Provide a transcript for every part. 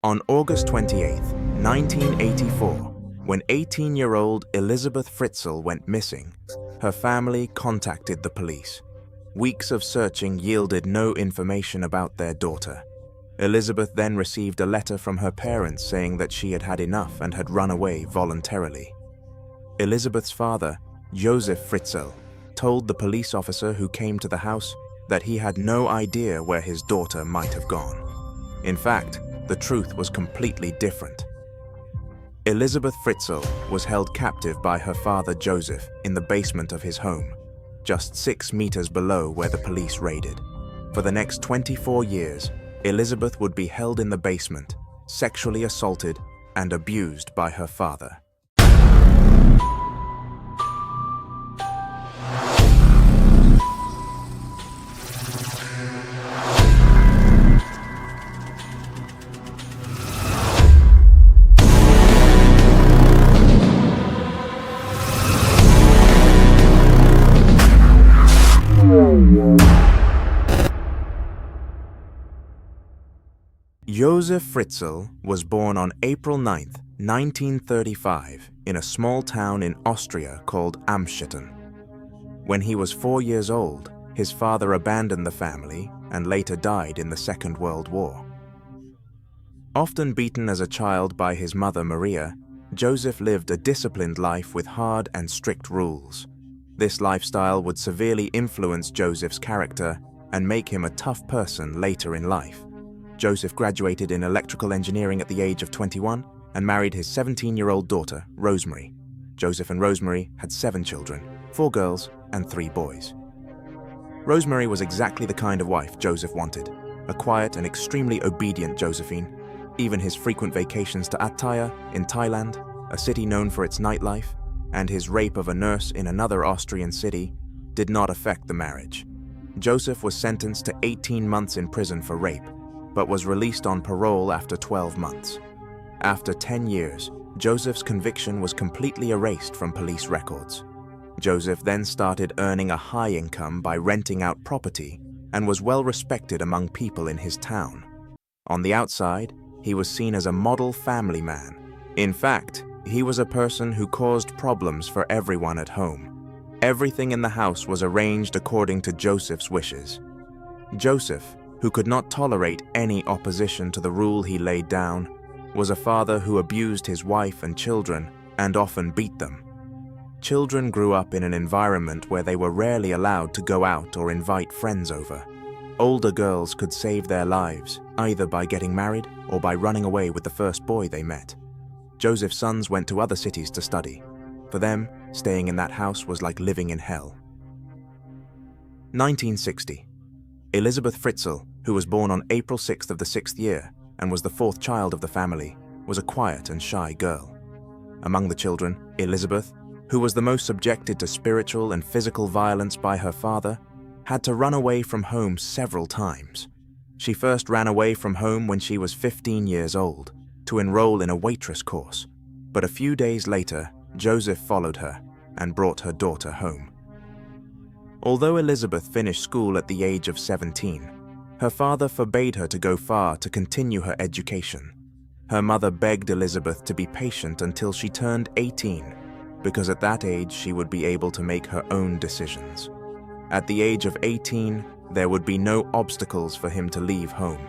On August 28, 1984, when 18-year-old Elisabeth Fritzl went missing, her family contacted the police. Weeks of searching yielded no information about their daughter. Elisabeth then received a letter from her parents saying that she had had enough and had run away voluntarily. Elisabeth's father, Jozef Fritzl, told the police officer who came to the house that he had no idea where his daughter might have gone. In fact, the truth was completely different. Elisabeth Fritzl was held captive by her father Jozef in the basement of his home, just 6 meters below where the police raided. For the next 24 years, Elisabeth would be held in the basement, sexually assaulted and abused by her father. Jozef Fritzl was born on April 9, 1935, in a small town in Austria called Amstetten. When he was 4 years old, his father abandoned the family and later died in the Second World War. Often beaten as a child by his mother Maria, Jozef lived a disciplined life with hard and strict rules. This lifestyle would severely influence Jozef's character and make him a tough person later in life. Jozef graduated in electrical engineering at the age of 21 and married his 17-year-old daughter, Rosemary. Jozef and Rosemary had 7 children, 4 girls and 3 boys. Rosemary was exactly the kind of wife Jozef wanted, a quiet and extremely obedient Josephine. Even his frequent vacations to Attaya in Thailand, a city known for its nightlife, and his rape of a nurse in another Austrian city did not affect the marriage. Jozef was sentenced to 18 months in prison for rape, but was released on parole after 12 months. After 10 years, Jozef's conviction was completely erased from police records. Jozef then started earning a high income by renting out property and was well respected among people in his town. On the outside, he was seen as a model family man. In fact, he was a person who caused problems for everyone at home. Everything in the house was arranged according to Jozef's wishes. Jozef, who could not tolerate any opposition to the rule he laid down, was a father who abused his wife and children and often beat them. Children grew up in an environment where they were rarely allowed to go out or invite friends over. Older girls could save their lives, either by getting married or by running away with the first boy they met. Jozef's sons went to other cities to study. For them, staying in that house was like living in hell. 1960. Elisabeth Fritzl, who was born on April 6th of the 6th year and was the 4th child of the family, was a quiet and shy girl. Among the children, Elisabeth, who was the most subjected to spiritual and physical violence by her father, had to run away from home several times. She first ran away from home when she was 15 years old to enroll in a waitress course, but a few days later, Jozef followed her and brought her daughter home. Although Elisabeth finished school at the age of 17, her father forbade her to go far to continue her education. Her mother begged Elisabeth to be patient until she turned 18, because at that age she would be able to make her own decisions. At the age of 18, there would be no obstacles for him to leave home,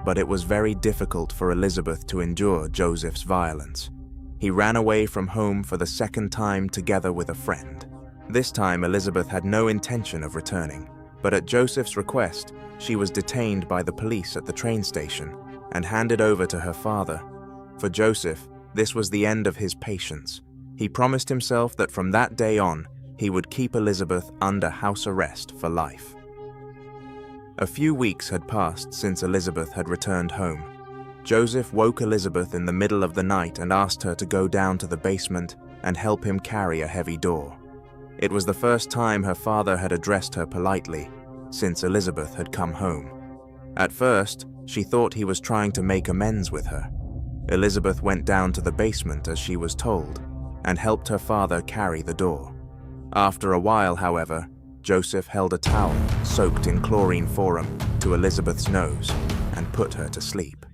but it was very difficult for Elisabeth to endure Jozef's violence. He ran away from home for the second time together with a friend. This time, Elisabeth had no intention of returning, but at Jozef's request, she was detained by the police at the train station and handed over to her father. For Jozef, this was the end of his patience. He promised himself that from that day on, he would keep Elisabeth under house arrest for life. A few weeks had passed since Elisabeth had returned home. Jozef woke Elisabeth in the middle of the night and asked her to go down to the basement and help him carry a heavy door. It was the first time her father had addressed her politely since Elisabeth had come home. At first, she thought he was trying to make amends with her. Elisabeth went down to the basement as she was told and helped her father carry the door. After a while, however, Jozef held a towel soaked in chlorine forum to Elisabeth's nose and put her to sleep.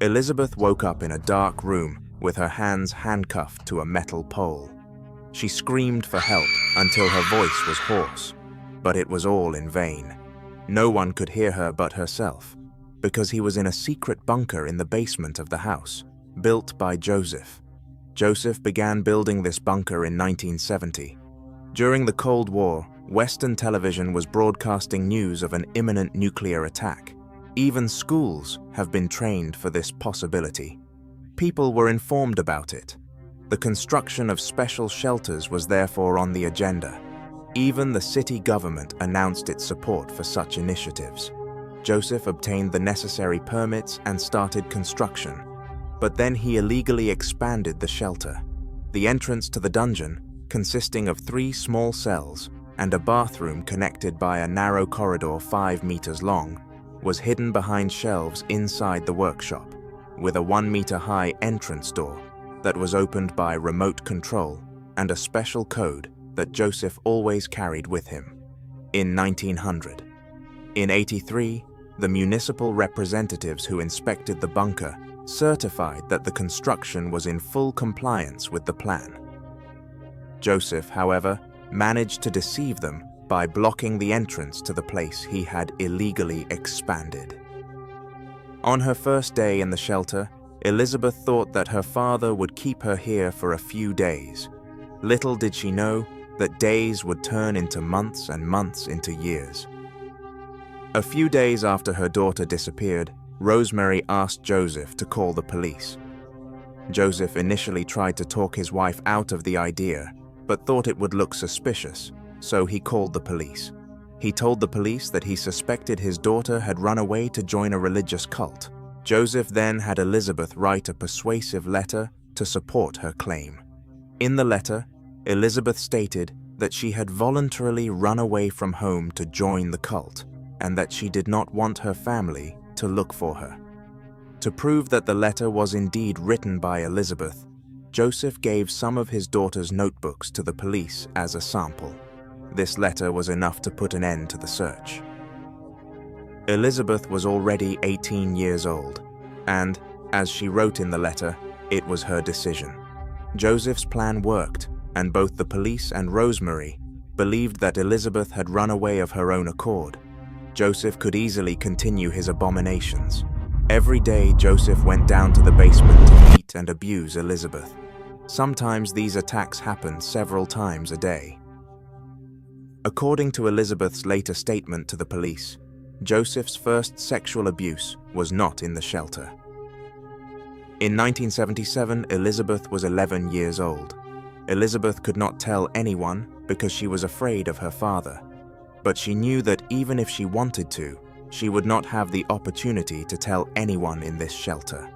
Elisabeth woke up in a dark room with her hands handcuffed to a metal pole. She screamed for help until her voice was hoarse, but it was all in vain. No one could hear her but herself, because he was in a secret bunker in the basement of the house, built by Jozef. Jozef began building this bunker in 1970. During the Cold War, Western television was broadcasting news of an imminent nuclear attack. Even schools have been trained for this possibility. People were informed about it. The construction of special shelters was therefore on the agenda. Even the city government announced its support for such initiatives. Jozef obtained the necessary permits and started construction. But then he illegally expanded the shelter. The entrance to the dungeon, consisting of 3 small cells and a bathroom connected by a narrow corridor 5 meters long, was hidden behind shelves inside the workshop, with a 1-meter-high entrance door that was opened by remote control and a special code that Jozef always carried with him. In 1900. In 1983, the municipal representatives who inspected the bunker certified that the construction was in full compliance with the plan. Jozef, however, managed to deceive them by blocking the entrance to the place he had illegally expanded. On her first day in the shelter, Elisabeth thought that her father would keep her here for a few days. Little did she know that days would turn into months and months into years. A few days after her daughter disappeared, Rosemary asked Jozef to call the police. Jozef initially tried to talk his wife out of the idea, but thought it would look suspicious, so he called the police. He told the police that he suspected his daughter had run away to join a religious cult. Jozef then had Elisabeth write a persuasive letter to support her claim. In the letter, Elisabeth stated that she had voluntarily run away from home to join the cult, and that she did not want her family to look for her. To prove that the letter was indeed written by Elisabeth, Jozef gave some of his daughter's notebooks to the police as a sample. This letter was enough to put an end to the search. Elisabeth was already 18 years old, and, as she wrote in the letter, it was her decision. Jozef's plan worked, and both the police and Rosemary believed that Elisabeth had run away of her own accord. Jozef could easily continue his abominations. Every day, Jozef went down to the basement to beat and abuse Elisabeth. Sometimes these attacks happened several times a day. According to Elisabeth's later statement to the police, Jozef's first sexual abuse was not in the shelter. In 1977, Elisabeth was 11 years old. Elisabeth could not tell anyone because she was afraid of her father. But she knew that even if she wanted to, she would not have the opportunity to tell anyone in this shelter.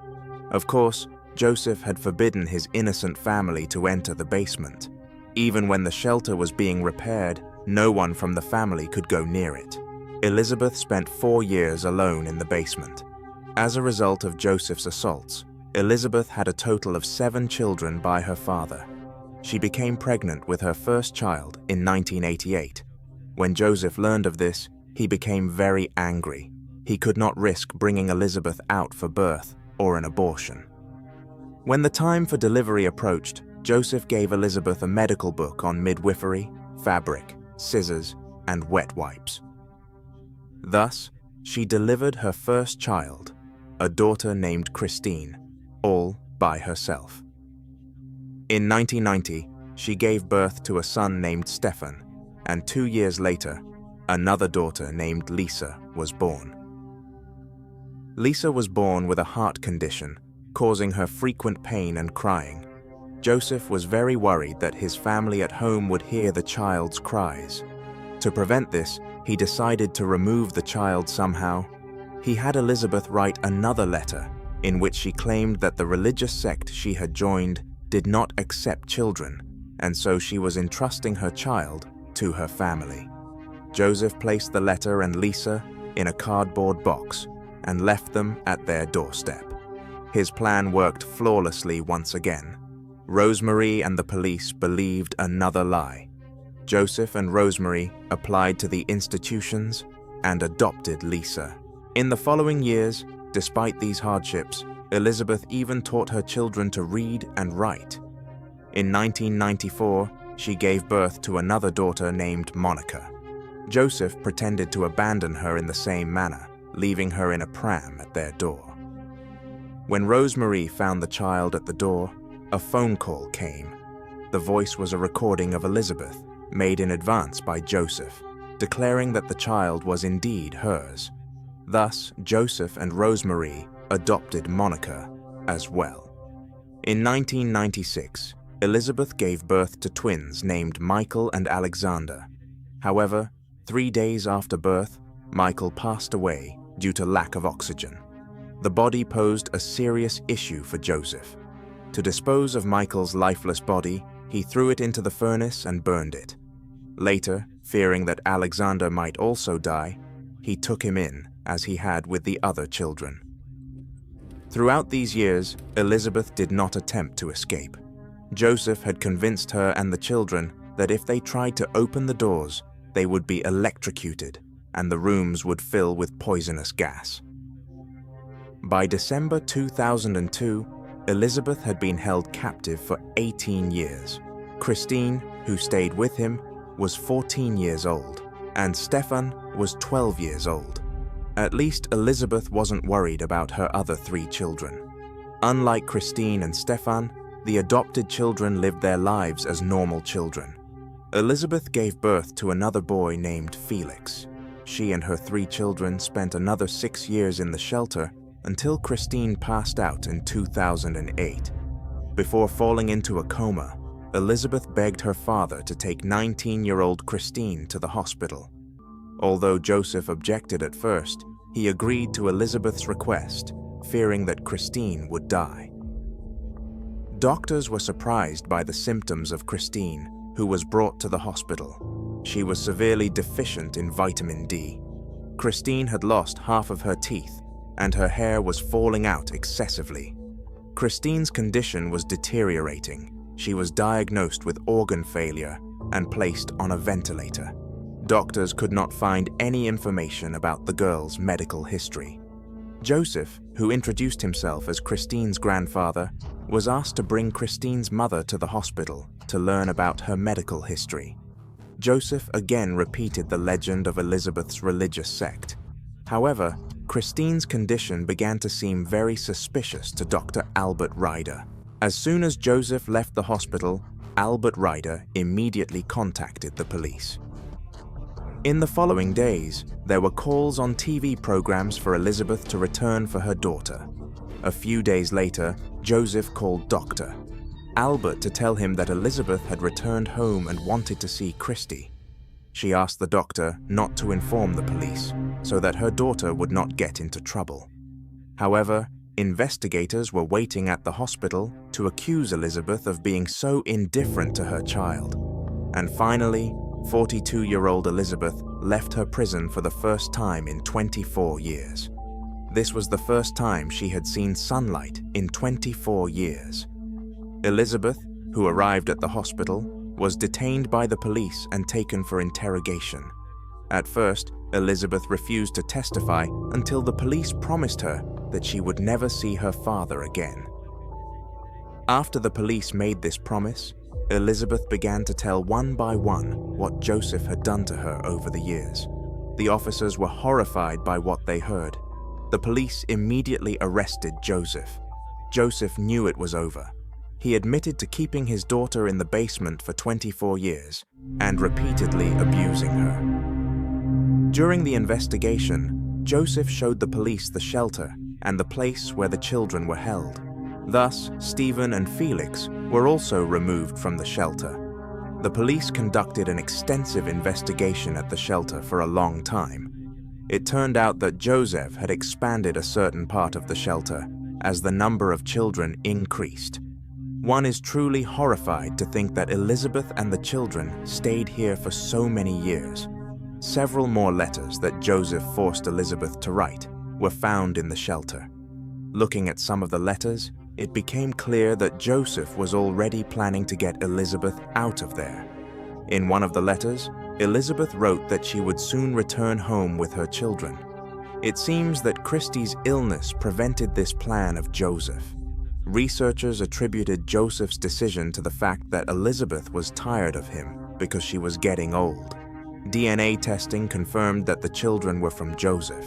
Of course, Jozef had forbidden his innocent family to enter the basement. Even when the shelter was being repaired, no one from the family could go near it. Elisabeth spent 4 years alone in the basement. As a result of Jozef's assaults, Elisabeth had a total of 7 children by her father. She became pregnant with her first child in 1988. When Jozef learned of this, he became very angry. He could not risk bringing Elisabeth out for birth or an abortion. When the time for delivery approached, Jozef gave Elisabeth a medical book on midwifery, fabric, scissors, and wet wipes. Thus, she delivered her first child, a daughter named Christine, all by herself. In 1990, she gave birth to a son named Stefan, and 2 years later, another daughter named Lisa was born. Lisa was born with a heart condition, causing her frequent pain and crying. Jozef was very worried that his family at home would hear the child's cries. To prevent this, he decided to remove the child somehow. He had Elisabeth write another letter in which she claimed that the religious sect she had joined did not accept children, and so she was entrusting her child to her family. Jozef placed the letter and Lisa in a cardboard box and left them at their doorstep. His plan worked flawlessly once again. Rosemary and the police believed another lie. Jozef and Rosemary applied to the institutions and adopted Lisa. In the following years, despite these hardships, Elisabeth even taught her children to read and write. In 1994, she gave birth to another daughter named Monica. Jozef pretended to abandon her in the same manner, leaving her in a pram at their door. When Rosemarie found the child at the door, a phone call came. The voice was a recording of Elisabeth, made in advance by Jozef, declaring that the child was indeed hers. Thus, Jozef and Rosemarie adopted Monica as well. In 1996, Elisabeth gave birth to twins named Michael and Alexander. However, 3 days after birth, Michael passed away due to lack of oxygen. The body posed a serious issue for Jozef. To dispose of Michael's lifeless body, he threw it into the furnace and burned it. Later, fearing that Alexander might also die, he took him in, as he had with the other children. Throughout these years, Elisabeth did not attempt to escape. Jozef had convinced her and the children that if they tried to open the doors, they would be electrocuted and the rooms would fill with poisonous gas. By December 2002, Elisabeth had been held captive for 18 years. Christine, who stayed with him, was 14 years old, and Stefan was 12 years old. At least Elisabeth wasn't worried about her other 3 children. Unlike Christine and Stefan, the adopted children lived their lives as normal children. Elisabeth gave birth to another boy named Felix. She and her 3 children spent another 6 years in the shelter until Christine passed out in 2008. Before falling into a coma, Elisabeth begged her father to take 19-year-old Christine to the hospital. Although Jozef objected at first, he agreed to Elisabeth's request, fearing that Christine would die. Doctors were surprised by the symptoms of Christine, who was brought to the hospital. She was severely deficient in vitamin D. Christine had lost half of her teeth, and her hair was falling out excessively. Christine's condition was deteriorating. She was diagnosed with organ failure and placed on a ventilator. Doctors could not find any information about the girl's medical history. Jozef, who introduced himself as Christine's grandfather, was asked to bring Christine's mother to the hospital to learn about her medical history. Jozef again repeated the legend of Elisabeth's religious sect. However, Christine's condition began to seem very suspicious to Dr. Albert Ryder. As soon as Jozef left the hospital, Albert Ryder immediately contacted the police. In the following days, there were calls on TV programs for Elisabeth to return for her daughter. A few days later, Jozef called Dr. Albert to tell him that Elisabeth had returned home and wanted to see Christy. She asked the doctor not to inform the police, so that her daughter would not get into trouble. However, investigators were waiting at the hospital to accuse Elisabeth of being so indifferent to her child. And finally, 42-year-old Elisabeth left her prison for the first time in 24 years. This was the first time she had seen sunlight in 24 years. Elisabeth, who arrived at the hospital, was detained by the police and taken for interrogation. At first, Elisabeth refused to testify until the police promised her that she would never see her father again. After the police made this promise, Elisabeth began to tell one by one what Jozef had done to her over the years. The officers were horrified by what they heard. The police immediately arrested Jozef. Jozef knew it was over. He admitted to keeping his daughter in the basement for 24 years and repeatedly abusing her. During the investigation, Jozef showed the police the shelter and the place where the children were held. Thus, Stephen and Felix were also removed from the shelter. The police conducted an extensive investigation at the shelter for a long time. It turned out that Jozef had expanded a certain part of the shelter as the number of children increased. One is truly horrified to think that Elisabeth and the children stayed here for so many years. Several more letters that Jozef forced Elisabeth to write were found in the shelter. Looking at some of the letters, it became clear that Jozef was already planning to get Elisabeth out of there. In one of the letters, Elisabeth wrote that she would soon return home with her children. It seems that Christie's illness prevented this plan of Joseph. Researchers attributed Joseph's decision to the fact that Elisabeth was tired of him because she was getting old. DNA testing confirmed that the children were from Joseph.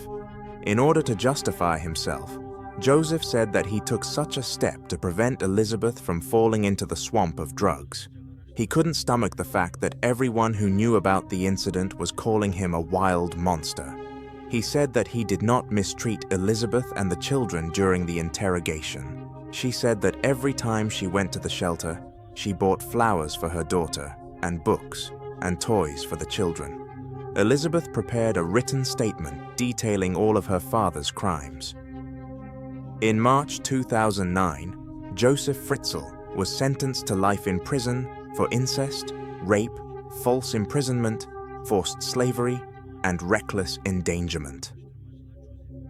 In order to justify himself, Joseph said that he took such a step to prevent Elisabeth from falling into the swamp of drugs. He couldn't stomach the fact that everyone who knew about the incident was calling him a wild monster. He said that he did not mistreat Elisabeth and the children during the interrogation. She said that every time she went to the shelter, she bought flowers for her daughter, and books, and toys for the children. Elisabeth prepared a written statement detailing all of her father's crimes. In March 2009, Jozef Fritzl was sentenced to life in prison for incest, rape, false imprisonment, forced slavery, and reckless endangerment.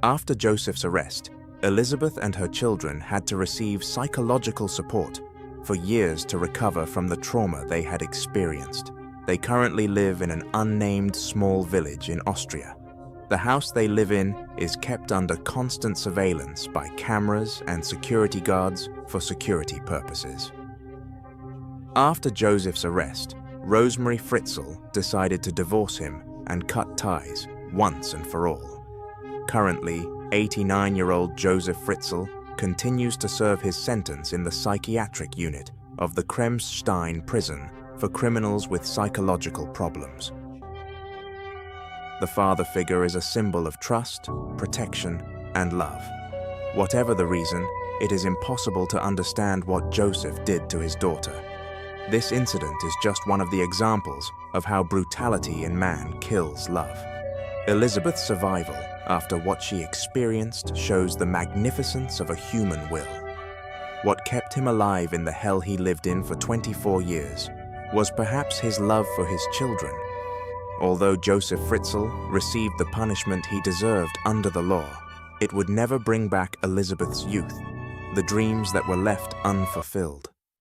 After Joseph's arrest, Elisabeth and her children had to receive psychological support for years to recover from the trauma they had experienced. They currently live in an unnamed small village in Austria. The house they live in is kept under constant surveillance by cameras and security guards for security purposes. After Joseph's arrest, Rosemary Fritzl decided to divorce him and cut ties once and for all. Currently, 89-year-old Jozef Fritzl continues to serve his sentence in the psychiatric unit of the Kremsstein prison for criminals with psychological problems. The father figure is a symbol of trust, protection, and love. Whatever the reason, it is impossible to understand what Joseph did to his daughter. This incident is just one of the examples of how brutality in man kills love. Elisabeth's survival after what she experienced shows the magnificence of a human will. What kept him alive in the hell he lived in for 24 years was perhaps his love for his children. Although Jozef Fritzl received the punishment he deserved under the law, it would never bring back Elisabeth's youth, the dreams that were left unfulfilled.